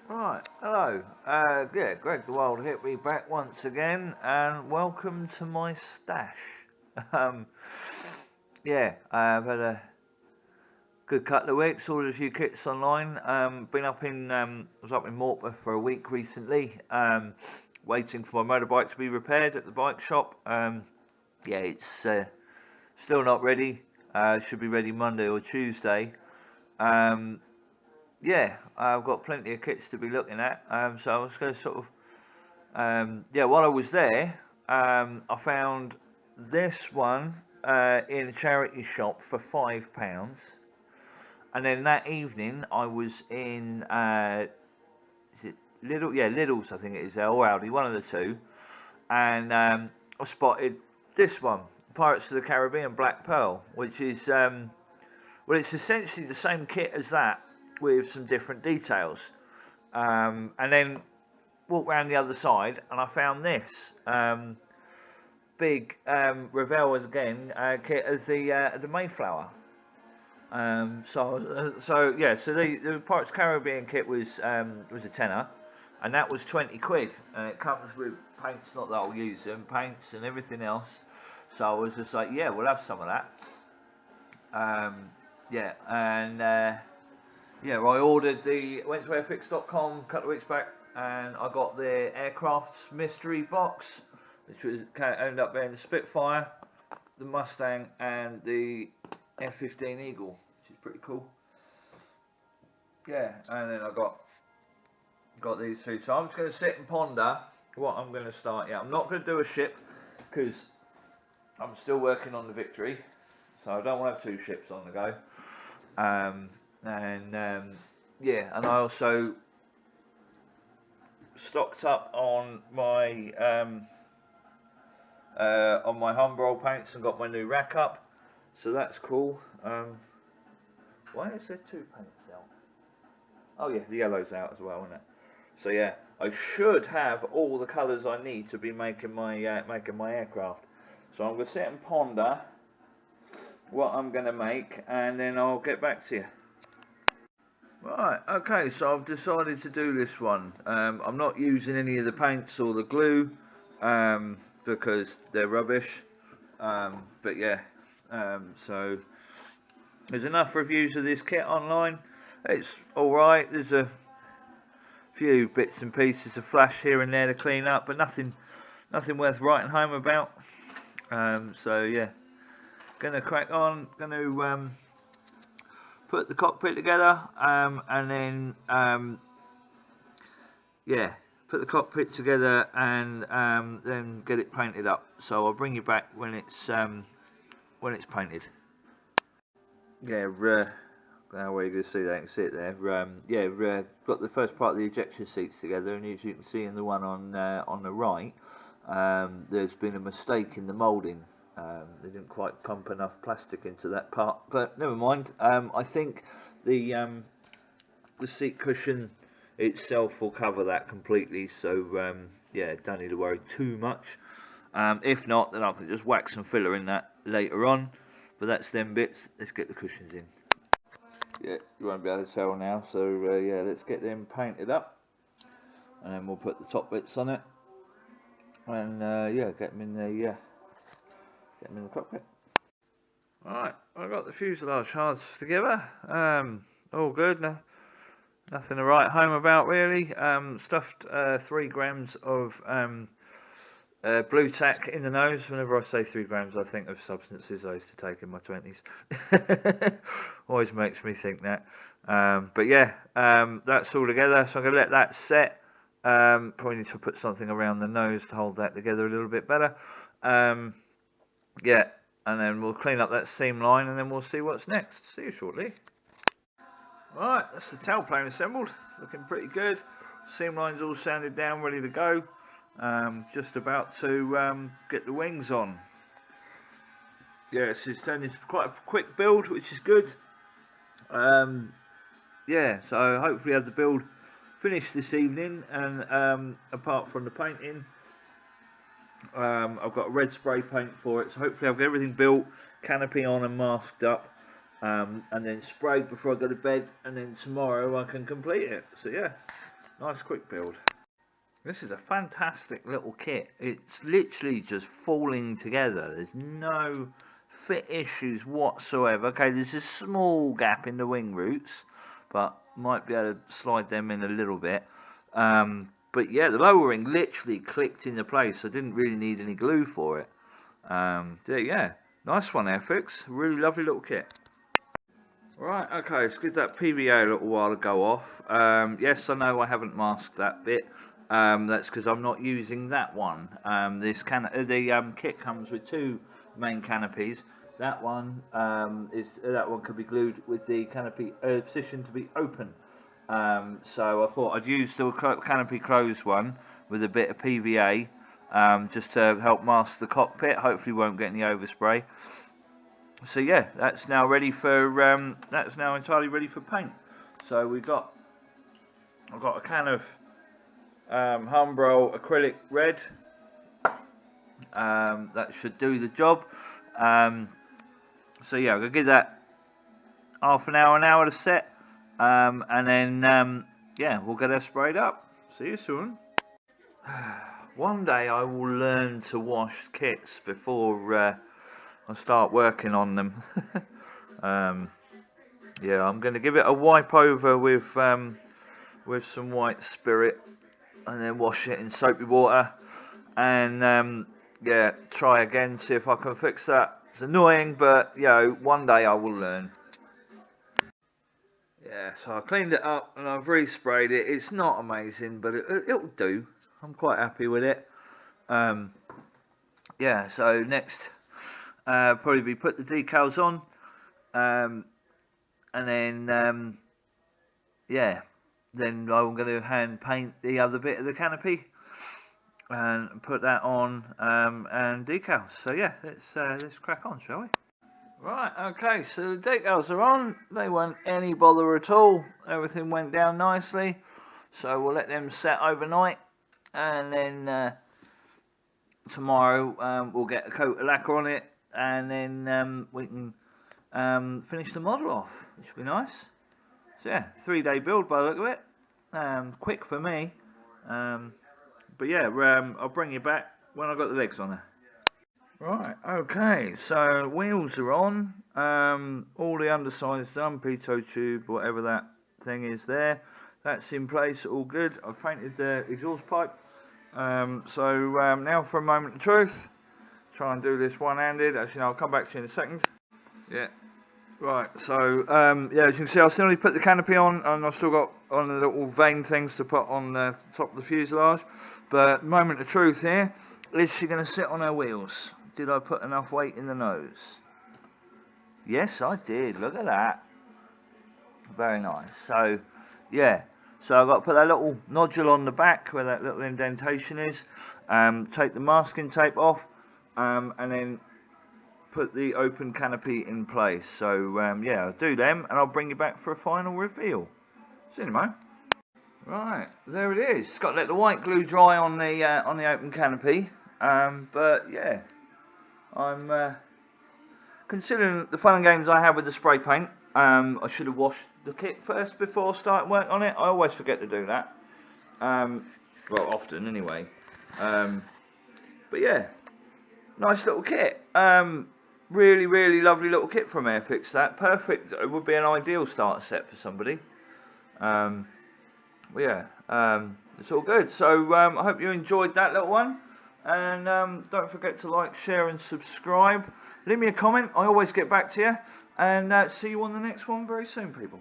Right, hello. Yeah, Greg the Wild Hippie back once again, and welcome to my stash. Um, yeah, I've had a good couple of weeks. Ordered a few kits online. Been up in, was up in Morpeth for a week recently. Waiting for my motorbike to be repaired at the bike shop. Yeah, it's still not ready. Should be ready Monday or Tuesday. Yeah, I've got plenty of kits to be looking at. So I was going to sort of, yeah, while I was there, I found this one in a charity shop for £5, and then that evening I was in is it Lidl's, I think it is, or Aldi, one of the two, and I spotted this one, Pirates of the Caribbean Black Pearl, which is well, it's essentially the same kit as that, with some different details, and then walked around the other side and I found this big Revell again kit of the Mayflower. So yeah, so the Pirates Caribbean kit was a tenner, and that was 20 quid, and it comes with paints, not that I'll use them, paints and everything else. So I was just like, yeah, we'll have some of that. Yeah, and yeah, I went to airfix.com a couple of weeks back, and I got the Aircraft's mystery box, which ended up being the Spitfire, the Mustang, and the F-15 Eagle, which is pretty cool. Yeah, and then I got these two. So I'm just going to sit and ponder what I'm going to start. Yeah, I'm not going to do a ship because I'm still working on the Victory, so I don't want to have two ships on the go. Yeah, and I also stocked up on my Humbrol paints and got my new rack up, so that's cool. Why is there two paints out? Oh yeah, the yellow's out as well, isn't it? So yeah, I should have all the colours I need to be making my aircraft. So I'm going to sit and ponder what I'm going to make, and then I'll get back to you. Right, okay, so I've decided to do this one. I'm not using any of the paints or the glue because they're rubbish. But yeah, so there's enough reviews of this kit online. It's alright, there's a few bits and pieces of flash here and there to clean up, but nothing worth writing home about. So yeah, gonna crack on, gonna put the cockpit together, and then yeah, put the cockpit together and then get it painted up. So I'll bring you back when it's painted. Yeah, now where you can see that, you can see it there. Yeah, got the first part of the ejection seats together, and as you can see in the one on the right, there's been a mistake in the moulding. They didn't quite pump enough plastic into that part, but never mind. I think the seat cushion itself will cover that completely, so yeah, don't need to worry too much. If not, then I can just whack some filler in that later on, but that's them bits. Let's get the cushions in. Yeah, you won't be able to tell now, so yeah, let's get them painted up, and then we'll put the top bits on it, and yeah, get them in the cockpit. Right, I got the fuselage halves together. All good. Nothing to write home about really. Stuffed 3 grams of blue tack in the nose. Whenever I say 3 grams, I think of substances I used to take in my 20s. Always makes me think that. But yeah, that's all together. So I'm going to let that set. Probably need to put something around the nose to hold that together a little bit better. Yeah, and then we'll clean up that seam line, and then we'll see what's next. See you shortly. Right, that's the tailplane assembled. Looking pretty good. Seam line's all sanded down, ready to go. Just about to get the wings on. Yeah, it's turned into quite a quick build, which is good. Yeah, so hopefully have the build finished this evening, and apart from the painting, I've got a red spray paint for it, so hopefully I'll get everything built, canopy on and masked up, and then sprayed before I go to bed, and then tomorrow I can complete it. So yeah, Nice quick build. This is a fantastic little kit. It's literally just falling together. There's no fit issues whatsoever. Okay, there's a small gap in the wing roots, but might be able to slide them in a little bit. But yeah, the lower wing literally clicked into place. I didn't really need any glue for it. Yeah, nice one, Airfix. Really lovely little kit. Right, okay, let's give that PVA a little while to go off. Yes, I know I haven't masked that bit. That's because I'm not using that one. The kit comes with two main canopies. That one could be glued with the canopy position to be open. So I thought I'd use the canopy closed one with a bit of PVA, just to help mask the cockpit. Hopefully, won't get any overspray. So yeah, that's now ready for that's now entirely ready for paint. So I've got a can of Humbrol acrylic red. That should do the job. So yeah, I'm gonna give that half an hour to set, and then yeah, we'll get her sprayed up. See you soon. One day I will learn to wash kits before I start working on them. Yeah, I'm going to give it a wipe over with some white spirit, and then wash it in soapy water, and yeah, try again, see if I can fix that. It's annoying, but you know, one day I will learn. Yeah, so I cleaned it up and I've resprayed it. It's not amazing, but it'll do. I'm quite happy with it. Yeah, so next probably be put the decals on, and then yeah, then I'm going to hand paint the other bit of the canopy and put that on, and decals. So yeah, let's crack on, shall we? Right, okay, so the decals are on. They weren't any bother at all. Everything went down nicely, so we'll let them set overnight, and then tomorrow we'll get a coat of lacquer on it, and then we can finish the model off, which will be nice. So yeah, 3-day build by the look of it. Quick for me, but yeah, I'll bring you back when I've got the legs on her. Right, okay, so wheels are on, all the underside's done, pitot tube, whatever that thing is there, that's in place, all good. I've painted the exhaust pipe. So now for a moment of truth. Try and do this one-handed. Actually, no, I'll come back to you in a second. Yeah. Right, so yeah, as you can see, I've still only put the canopy on, and I've still got on the little vane things to put on the top of the fuselage. But moment of truth here, is she going to sit on her wheels? Did I put enough weight in the nose? Yes, I did. Look at that. Very nice. So yeah, so I've got to put that little nodule on the back where that little indentation is, take the masking tape off, and then put the open canopy in place. So yeah, I'll do them, and I'll bring you back for a final reveal. See you in a moment. Right, there it is. It's got to let the white glue dry on the open canopy, but yeah, I'm considering the fun and games I had with the spray paint. I should have washed the kit first before starting work on it. I always forget to do that. Well, often anyway. But yeah, nice little kit. Really, really lovely little kit from Airfix. That perfect. It would be an ideal starter set for somebody. Yeah, it's all good. So I hope you enjoyed that little one. And don't forget to like, share and subscribe. Leave me a comment. I always get back to you. And see you on the next one very soon, people.